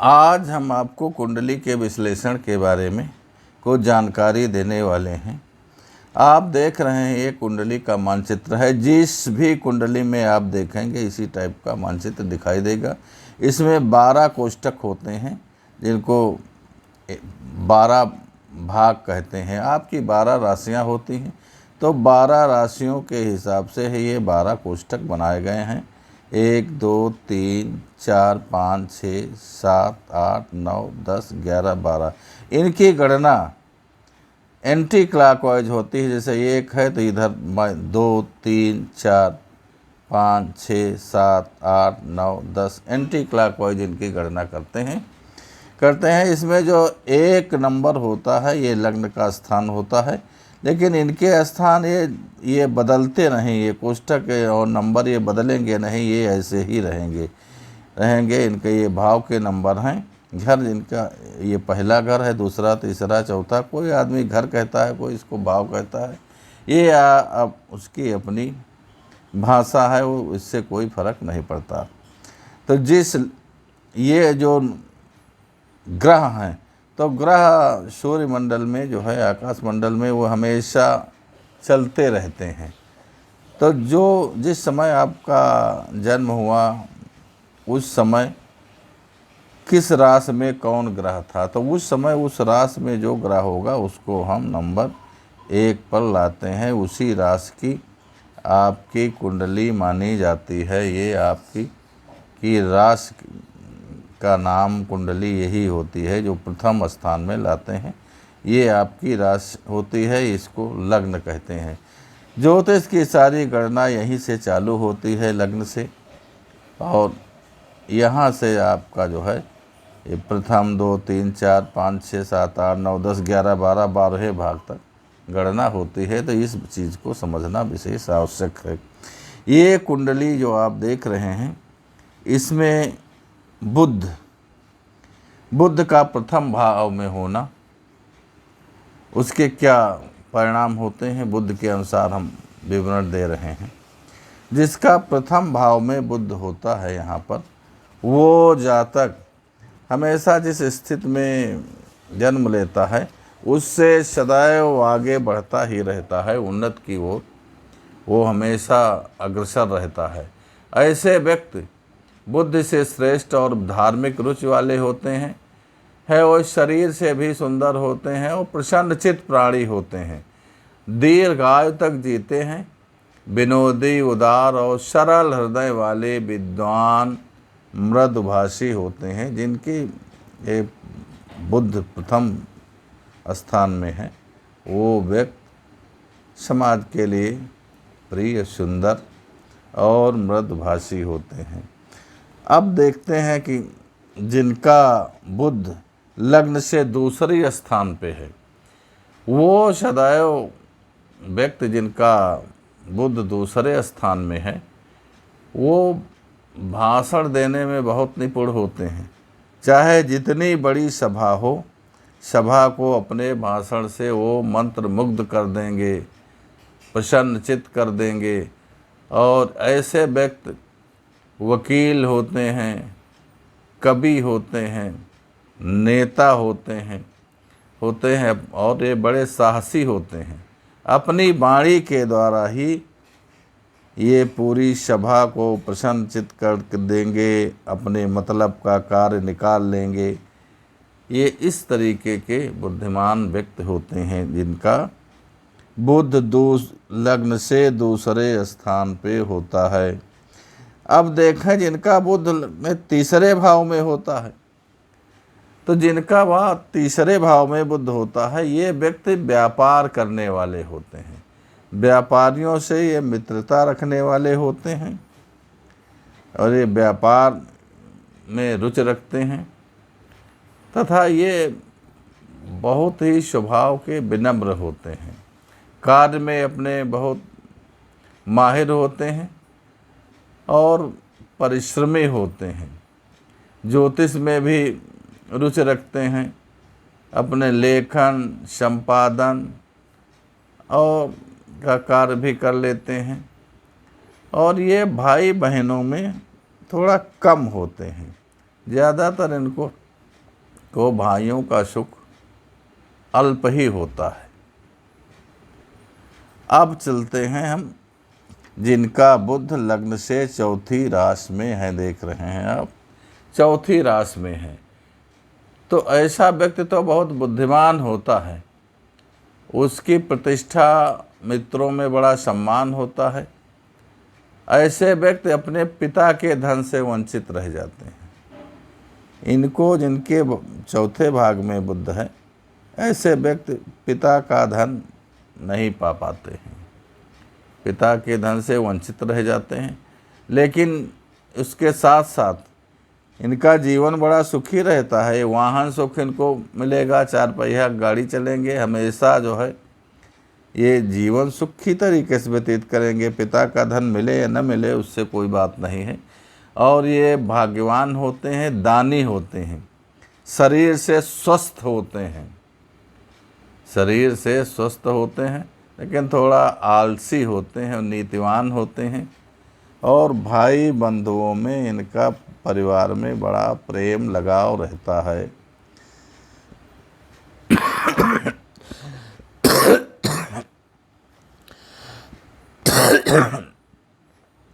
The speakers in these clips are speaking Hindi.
आज हम आपको कुंडली के विश्लेषण के बारे में कुछ जानकारी देने वाले हैं। आप देख रहे हैं ये कुंडली का मानचित्र है। जिस भी कुंडली में आप देखेंगे इसी टाइप का मानचित्र दिखाई देगा। इसमें 12 कोष्ठक होते हैं जिनको 12 भाग कहते हैं। आपकी 12 राशियां होती हैं, तो 12 राशियों के हिसाब से ये 12 कोष्ठक बनाए गए हैं। 1 2 3 4 5 6 7 8 9 10 11 12। इनकी गणना एंटी क्लॉकवाइज होती है। जैसे 1 है तो इधर 2 3 4 5 6 7 8 9 10 एंटी क्लॉकवाइज इनकी गणना करते हैं। इसमें जो 1 नंबर होता है ये लग्न का स्थान होता है, लेकिन इनके स्थान ये बदलते नहीं। ये कोष्ठक और नंबर ये बदलेंगे नहीं, ये ऐसे ही रहेंगे। इनके ये भाव के नंबर हैं। घर इनका ये पहला घर है, दूसरा तीसरा चौथा। कोई आदमी घर कहता है, कोई इसको भाव कहता है। ये अब उसकी अपनी भाषा है, वो इससे कोई फर्क नहीं पड़ता। तो ये जो ग्रह हैं, तो ग्रह सूर्यमंडल में जो है, आकाश मंडल में, वो हमेशा चलते रहते हैं। तो जिस समय आपका जन्म हुआ उस समय किस राशि में कौन ग्रह था, तो उस समय उस राशि में जो ग्रह होगा उसको हम नंबर 1 पर लाते हैं। उसी राशि की आपकी कुंडली मानी जाती है। ये आपकी राशि का नाम कुंडली यही होती है जो प्रथम स्थान में लाते हैं। ये आपकी राशि होती है, इसको लग्न कहते हैं। ज्योतिष की सारी गणना यहीं से चालू होती है, लग्न से, और यहाँ से आपका जो है ये प्रथम 2 3 4 5 6 7 8 9 10 11 12 12 भाग तक गणना होती है। तो इस चीज़ को समझना विशेष आवश्यक है। ये कुंडली जो आप देख रहे हैं, इसमें बुध का प्रथम भाव में होना, उसके क्या परिणाम होते हैं बुध के अनुसार हम विवरण दे रहे हैं। जिसका प्रथम भाव में बुध होता है यहाँ पर, वो जातक हमेशा जिस स्थिति में जन्म लेता है उससे सदैव आगे बढ़ता ही रहता है, उन्नत की ओर वो हमेशा अग्रसर रहता है। ऐसे व्यक्ति बुद्धि से श्रेष्ठ और धार्मिक रुचि वाले होते हैं, वो शरीर से भी सुंदर होते हैं और प्रसन्नचित्त प्राणी होते हैं। दीर्घायु तक जीते हैं। विनोदी, उदार और सरल हृदय वाले विद्वान, मृदुभाषी होते हैं। जिनकी ये बुध प्रथम स्थान में है, वो व्यक्ति समाज के लिए प्रिय, सुंदर और मृदुभाषी होते हैं। अब देखते हैं कि जिनका बुध लग्न से दूसरे स्थान पे है, वो सदैव व्यक्ति जिनका बुध दूसरे स्थान में है, वो भाषण देने में बहुत निपुण होते हैं। चाहे जितनी बड़ी सभा हो, सभा को अपने भाषण से वो मंत्र मुग्ध कर देंगे, प्रसन्नचित्त कर देंगे। और ऐसे व्यक्ति वकील होते हैं, कवि होते हैं, नेता होते हैं और ये बड़े साहसी होते हैं। अपनी वाणी के द्वारा ही ये पूरी सभा को प्रसन्नचित्त कर देंगे, अपने मतलब का कार्य निकाल लेंगे। ये इस तरीके के बुद्धिमान व्यक्ति होते हैं जिनका बुध लग्न से दूसरे स्थान पे होता है। अब देखें जिनका बुध में तीसरे भाव में होता है, तो जिनका वह तीसरे भाव में बुध होता है, ये व्यक्ति व्यापार करने वाले होते हैं। व्यापारियों से ये मित्रता रखने वाले होते हैं और ये व्यापार में रुचि रखते हैं, तथा ये बहुत ही स्वभाव के विनम्र होते हैं। कार्य में अपने बहुत माहिर होते हैं और परिश्रमी होते हैं। ज्योतिष में भी रुचि रखते हैं, अपने लेखन, संपादन और का कार्य भी कर लेते हैं। और ये भाई बहनों में थोड़ा कम होते हैं। ज़्यादातर इनको को भाइयों का सुख अल्प ही होता है। अब चलते हैं हम जिनका बुध लग्न से चौथी राशि में है, देख रहे हैं आप चौथी राशि में है, तो ऐसा व्यक्ति तो बहुत बुद्धिमान होता है, उसकी प्रतिष्ठा मित्रों में बड़ा सम्मान होता है। ऐसे व्यक्ति अपने पिता के धन से वंचित रह जाते हैं। इनको जिनके चौथे भाग में बुध है, ऐसे व्यक्ति पिता का धन नहीं पा पाते हैं, पिता के धन से वंचित रह जाते हैं। लेकिन उसके साथ साथ इनका जीवन बड़ा सुखी रहता है। वाहन सुख इनको मिलेगा, 4 पहिया गाड़ी चलेंगे, हमेशा जो है ये जीवन सुखी तरीके से व्यतीत करेंगे। पिता का धन मिले या न मिले उससे कोई बात नहीं है। और ये भाग्यवान होते हैं, दानी होते हैं, शरीर से स्वस्थ होते हैं, शरीर से स्वस्थ होते हैं, लेकिन थोड़ा आलसी होते हैं और नीतिवान होते हैं। और भाई बंधुओं में इनका परिवार में बड़ा प्रेम लगाव रहता है।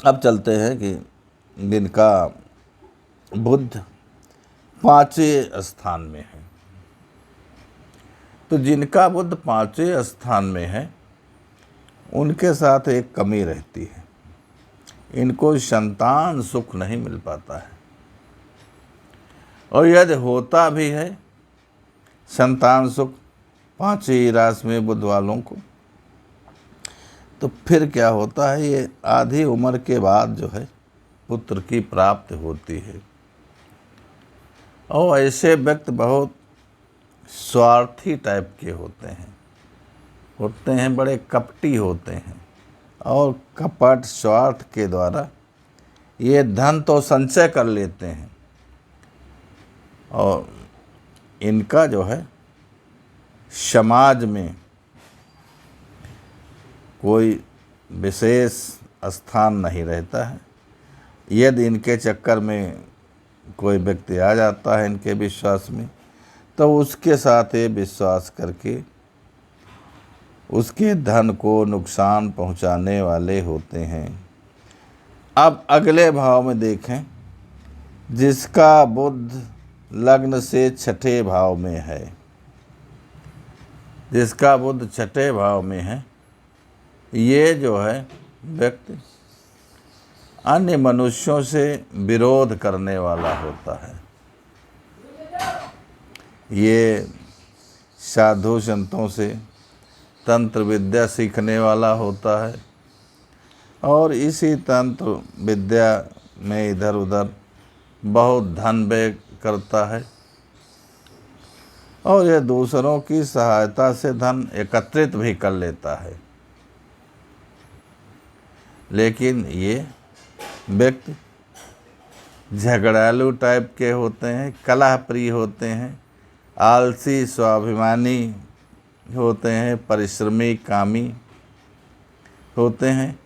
अब चलते हैं कि जिनका बुध 5वें स्थान में है, तो जिनका बुध 5वें स्थान में है उनके साथ एक कमी रहती है, इनको संतान सुख नहीं मिल पाता है। और यदि होता भी है संतान सुख 5वीं राशि में बुध वालों को, तो फिर क्या होता है, ये आधी उम्र के बाद जो है पुत्र की प्राप्ति होती है। और ऐसे व्यक्ति बहुत स्वार्थी टाइप के होते हैं, बड़े कपटी होते हैं, और कपट स्वार्थ के द्वारा ये धन तो संचय कर लेते हैं। और इनका जो है समाज में कोई विशेष स्थान नहीं रहता है। यदि इनके चक्कर में कोई व्यक्ति आ जाता है इनके विश्वास में, तो उसके साथ ये विश्वास करके उसके धन को नुकसान पहुंचाने वाले होते हैं। अब अगले भाव में देखें, जिसका बुध लग्न से 6ठे भाव में है, जिसका बुध 6ठे भाव में है, ये जो है व्यक्ति अन्य मनुष्यों से विरोध करने वाला होता है। ये साधु संतों से तंत्र विद्या सीखने वाला होता है, और इसी तंत्र विद्या में इधर उधर बहुत धन व्यय करता है, और यह दूसरों की सहायता से धन एकत्रित भी कर लेता है। लेकिन ये व्यक्ति झगड़ालू टाइप के होते हैं, कलह प्रिय होते हैं, आलसी स्वाभिमानी होते हैं, परिश्रमी कामी होते हैं,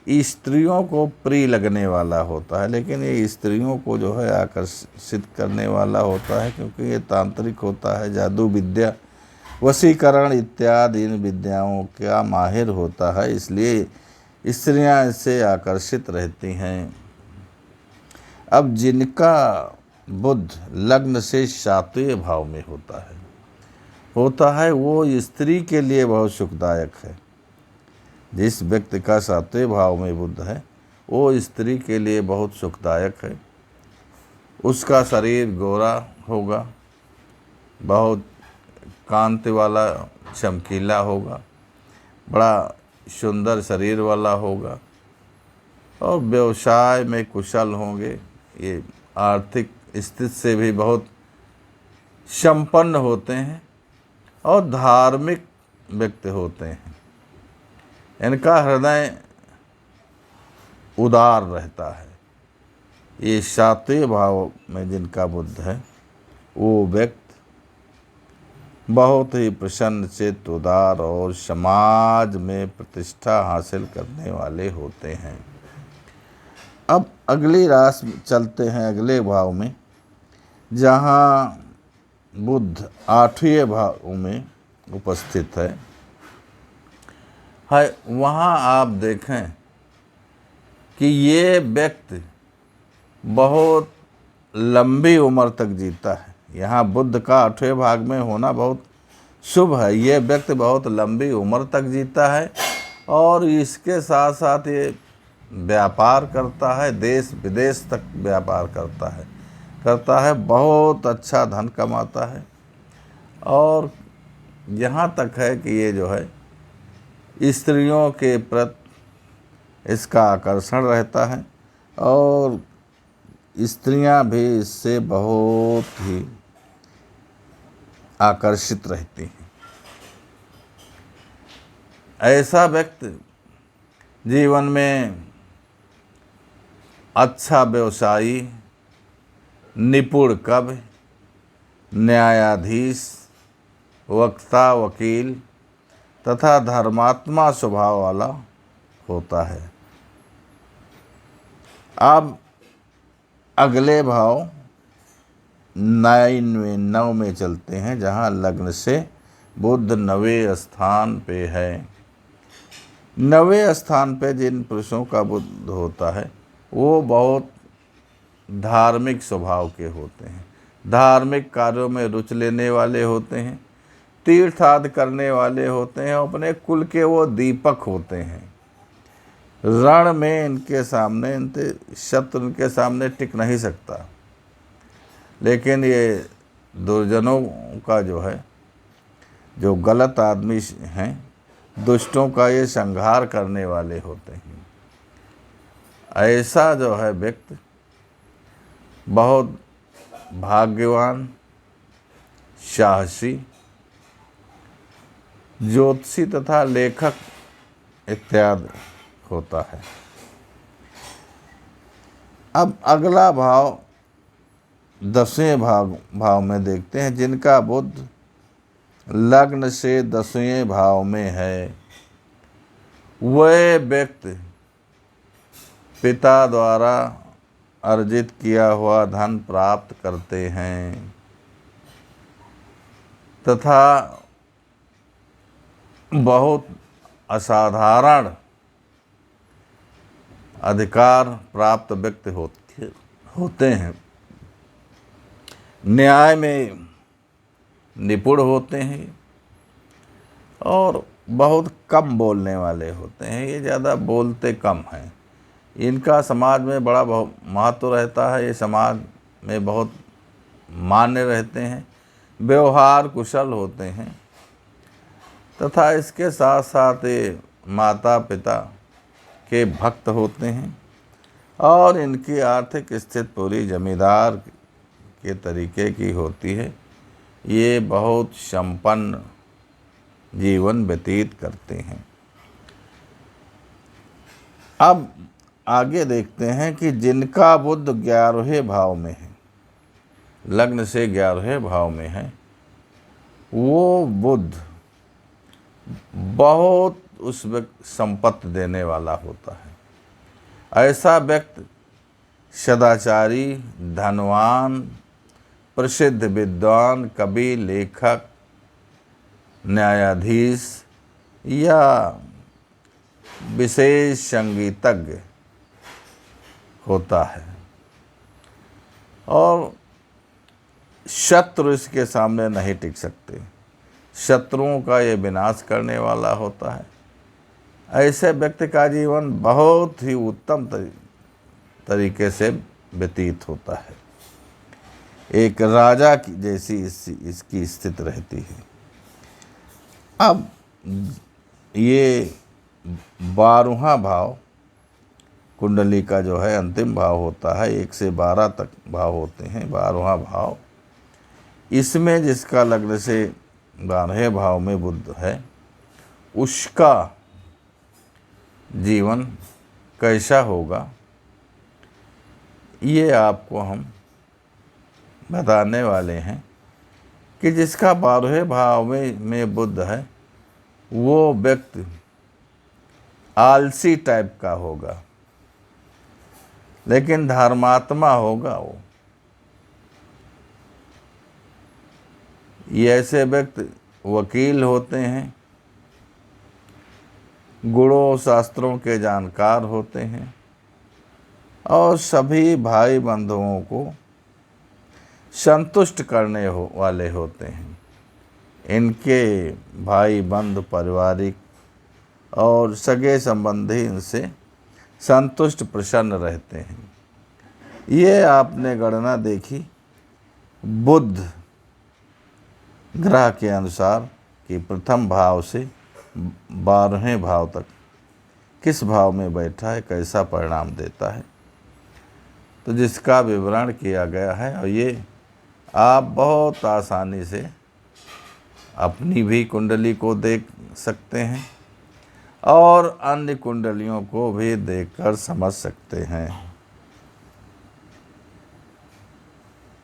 स्त्रियों को प्रिय लगने वाला होता है। लेकिन ये स्त्रियों को जो है आकर्षित करने वाला होता है, क्योंकि ये तांत्रिक होता है, जादू विद्या, वशीकरण इत्यादि इन विद्याओं का माहिर होता है, इसलिए स्त्रियां इससे आकर्षित रहती हैं। अब जिनका बुध लग्न से 7वें भाव में होता है वो स्त्री के लिए बहुत सुखदायक है। जिस व्यक्ति का 7वें भाव में बुध है वो स्त्री के लिए बहुत सुखदायक है। उसका शरीर गोरा होगा, बहुत कांति वाला चमकीला होगा, बड़ा सुंदर शरीर वाला होगा, और व्यवसाय में कुशल होंगे। ये आर्थिक स्थिति से भी बहुत संपन्न होते हैं, और धार्मिक व्यक्ति होते हैं। इनका हृदय उदार रहता है। ये 7वें भाव में जिनका बुध है वो व्यक्ति बहुत ही प्रसन्न चित्त, उदार और समाज में प्रतिष्ठा हासिल करने वाले होते हैं। अब अगली राशि चलते हैं, अगले भाव में, जहाँ बुद्ध 8वें भाव में उपस्थित है, वहाँ आप देखें कि ये व्यक्ति बहुत लंबी उम्र तक जीता है। यहाँ बुद्ध का 8वें भाग में होना बहुत शुभ है। ये व्यक्ति बहुत लंबी उम्र तक जीता है और इसके साथ साथ ये व्यापार करता है, देश विदेश तक व्यापार करता है, बहुत अच्छा धन कमाता है। और यहाँ तक है कि ये जो है स्त्रियों के प्रति इसका आकर्षण रहता है और स्त्रियां भी इससे बहुत ही आकर्षित रहती हैं। ऐसा व्यक्ति जीवन में अच्छा व्यवसायी, निपुण कवि, न्यायाधीश, वक्ता, वकील तथा धर्मात्मा स्वभाव वाला होता है। अब अगले भाव 9 में चलते हैं, जहाँ लग्न से बुध 9वें स्थान पे है। 9वें स्थान पे जिन पुरुषों का बुध होता है वो बहुत धार्मिक स्वभाव के होते हैं, धार्मिक कार्यों में रुचि लेने वाले होते हैं, तीर्थ आदि करने वाले होते हैं, अपने कुल के वो दीपक होते हैं। रण में इनके सामने शत्रु इनके सामने टिक नहीं सकता, लेकिन ये दुर्जनों का जो गलत आदमी हैं, दुष्टों का ये संहार करने वाले होते हैं। ऐसा जो है व्यक्ति बहुत भाग्यवान, साहसी, ज्योतिषी तथा लेखक इत्यादि होता है। अब अगला भाव 10वें भाव में देखते हैं, जिनका बुध लग्न से 10वें भाव में है। वह व्यक्ति पिता द्वारा अर्जित किया हुआ धन प्राप्त करते हैं तथा बहुत असाधारण अधिकार प्राप्त व्यक्ति होते हैं। न्याय में निपुण होते हैं और बहुत कम बोलने वाले होते हैं। ये ज़्यादा बोलते कम हैं। इनका समाज में बड़ा महत्व रहता है। ये समाज में बहुत मान्य रहते हैं, व्यवहार कुशल होते हैं तथा इसके साथ साथ ये माता पिता के भक्त होते हैं और इनकी आर्थिक स्थिति पूरी जमींदार के तरीके की होती है। ये बहुत संपन्न जीवन व्यतीत करते हैं। अब आगे देखते हैं कि जिनका बुध 11वें भाव में है, लग्न से 11वें भाव में है, वो बुध बहुत उस व्यक्ति संपत्ति देने वाला होता है। ऐसा व्यक्ति सदाचारी, धनवान, प्रसिद्ध विद्वान, कवि, लेखक, न्यायाधीश या विशेष संगीतज्ञ होता है और शत्रु इसके सामने नहीं टिक सकते। शत्रुओं का ये विनाश करने वाला होता है। ऐसे व्यक्ति का जीवन बहुत ही उत्तम तरीके से व्यतीत होता है। एक राजा की जैसी इसकी स्थिति रहती है। अब ये 12वां भाव कुंडली का जो है अंतिम भाव होता है। 1 से 12 तक भाव होते हैं। 12वां भाव, इसमें जिसका लग्न से 12वें भाव में बुध है, उसका जीवन कैसा होगा ये आपको हम बताने वाले हैं कि जिसका 12वें भाव में बुध है वो व्यक्ति आलसी टाइप का होगा, लेकिन धर्मात्मा होगा। वो ये ऐसे व्यक्ति वकील होते हैं, गुणों शास्त्रों के जानकार होते हैं और सभी भाई बंधुओं को संतुष्ट करने वाले होते हैं। इनके भाई बंधु, पारिवारिक और सगे संबंधी इनसे संतुष्ट प्रसन्न रहते हैं। ये आपने गणना देखी बुध ग्रह के अनुसार कि प्रथम भाव से 12वें भाव तक किस भाव में बैठा है, कैसा परिणाम देता है, तो जिसका विवरण किया गया है। और ये आप बहुत आसानी से अपनी भी कुंडली को देख सकते हैं और अन्य कुंडलियों को भी देखकर समझ सकते हैं।